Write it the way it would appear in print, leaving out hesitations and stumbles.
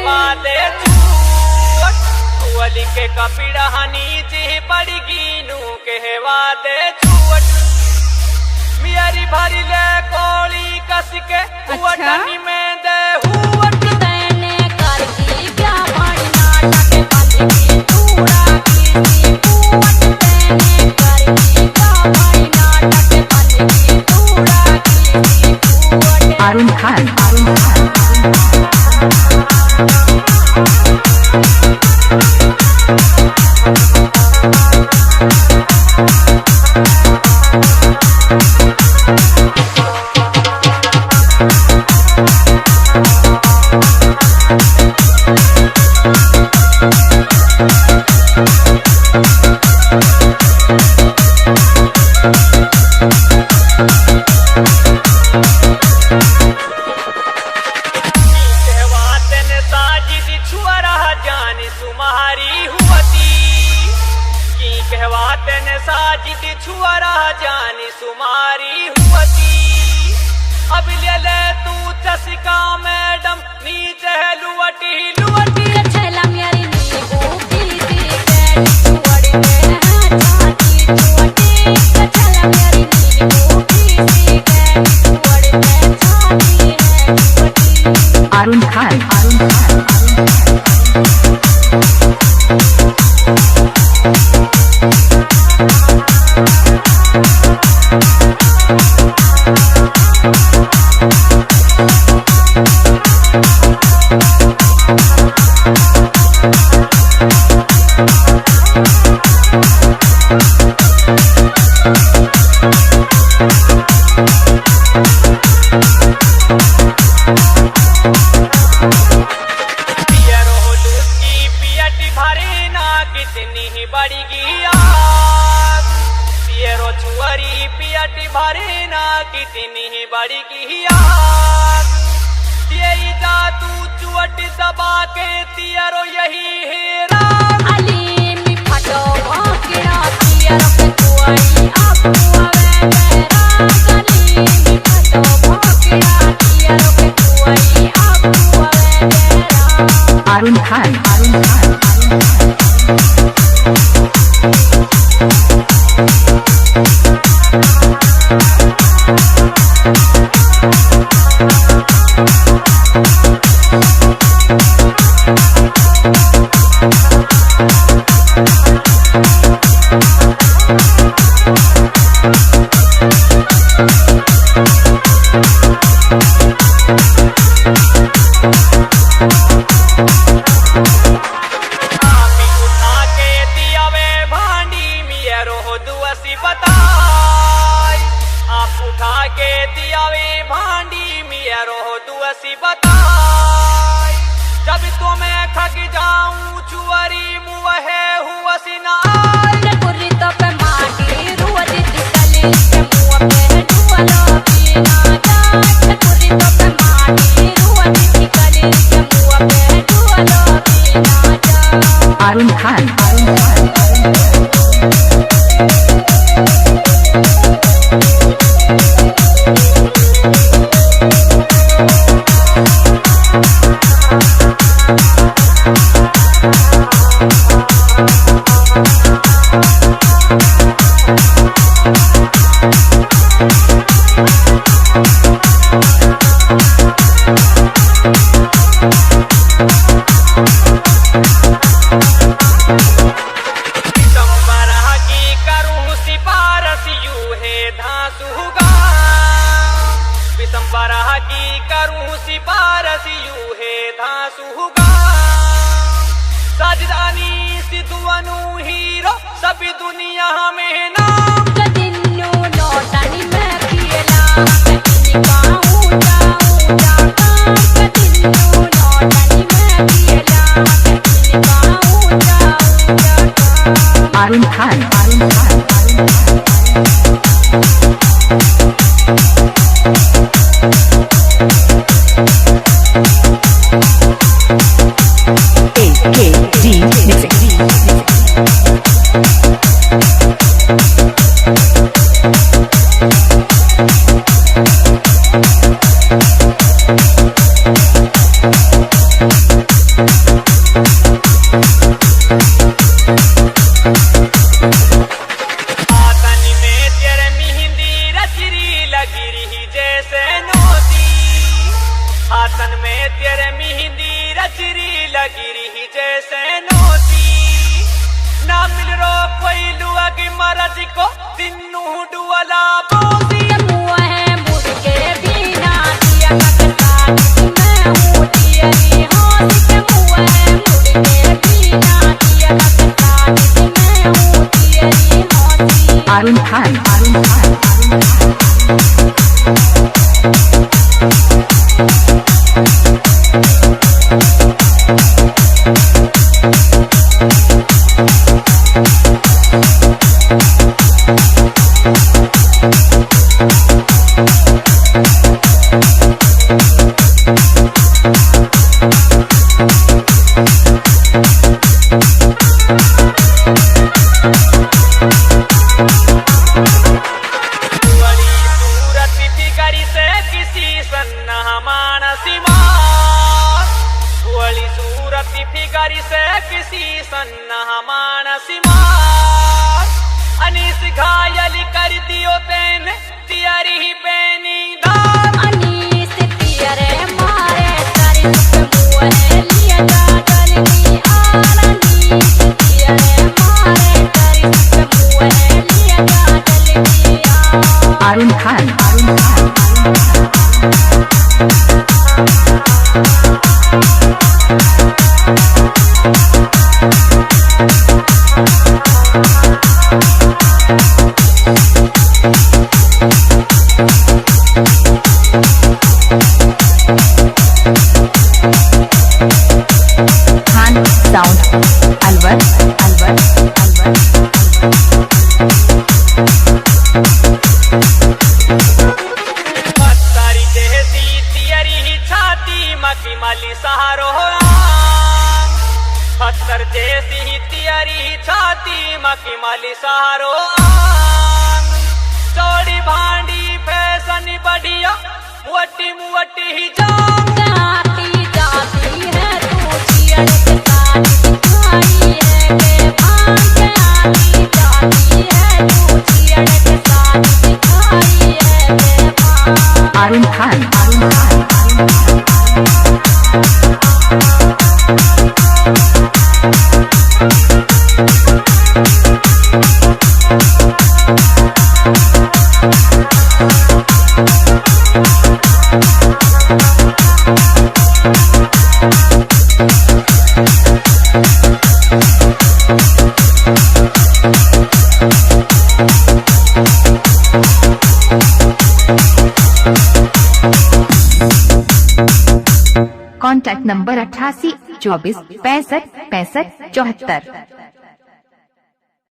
वादे छूट कुअली के कपिड़हनी जी पड़गी नू के वादे छूट मियारी भरी ले कोली कस के हुआटनी में दे हुआट तैने करकी क्या बड़ी नाटक बंदी तूड़ा की हुआट तैने करकी क्या बड़ी नाटक बंदी तूड़ा की हुआट अरुण खान साजिद छुआरा जानी सुमारी हुआती अब ले ले तू चसिका मैडम नीचे लुवटी लुवटी छला मेरी नींबू की के छुअड़ी में छाती छुअटी छला मेरी नींबू की के छुअड़ी में छाती है छुअटी अरुण खान कितनी बड़ी गिया पियरो छुअरी पियटी भरे ना कितनी बड़ी गिया ये जा तू चुअट दबा के तियरो यही हेरा अली मी फटो भाकरा तियरो के छुअई आपू आवे मेरा गली मी फटो भाकरा तियरो के छुअई आपू आवे मेरा अरुण खान बताई जब तुम्हें खग जाऊं चुअरी मुँहे हुआ सिना गुर्री तो पे माटी रुअ दिती कली के मुँह पे डुअलो पीना जा गुर्री तो पे माटी रुअ दिती कली के मुँह पे डुअलो पीना जा अरुण खान सिपारस यू है धांसुगा सजदानी सिद्धुअनु हीरो सभी दुनिया में नाम कदिन्नु नोटनी में पियला कदिन्नी काऊं जाऊं कदिन्नु नोटनी में पियला कदिन्नी काऊं जाऊं अरुण खान Music. जैसे नोती हाथन में तेरे मेहंदी रचरी लगी रही जैसे नोती ना मिल रो कोई लुआ की मरज को तिन्नू डुअला बोती मुआ है मुझके बिना दिया ककता मैं हूँ तेरी हंस के मुआ है मुझके बिना दिया ककता मैं हूँ तेरी हंसी अरुण खान, अरुण खान, अरुण खान। फिकारी से किसी सन्ना मानसी मार अनीस घायल कर दियो तेने तियरी बेनी दार अनीस तियरे मारे तारी मुआ है लिया जागल की आर अनीस तियरे मारे तारी मुआ है लिया जागल की आर अरुण खान, अरुण खान, अरुण खान साउंड अलवर, अलवर, अलवर। पत्थरी जैसी तियरी ही छाती मकी माली सहारो पत्थर जैसी ही तियरी ही छाती मकी माली सहारो चौड़ी भांडी फैशन बढ़िया मुवट्टी मुवट्टी ही जाम आती जाती है तू चियड़ के साथ दिखाई है के भांग आती जाती है तू चियड़ के साथ दिखाई है के भांग अरुण खान, अरुण खान, अरुण कॉन्टैक्ट नंबर 88 24 65 65 74।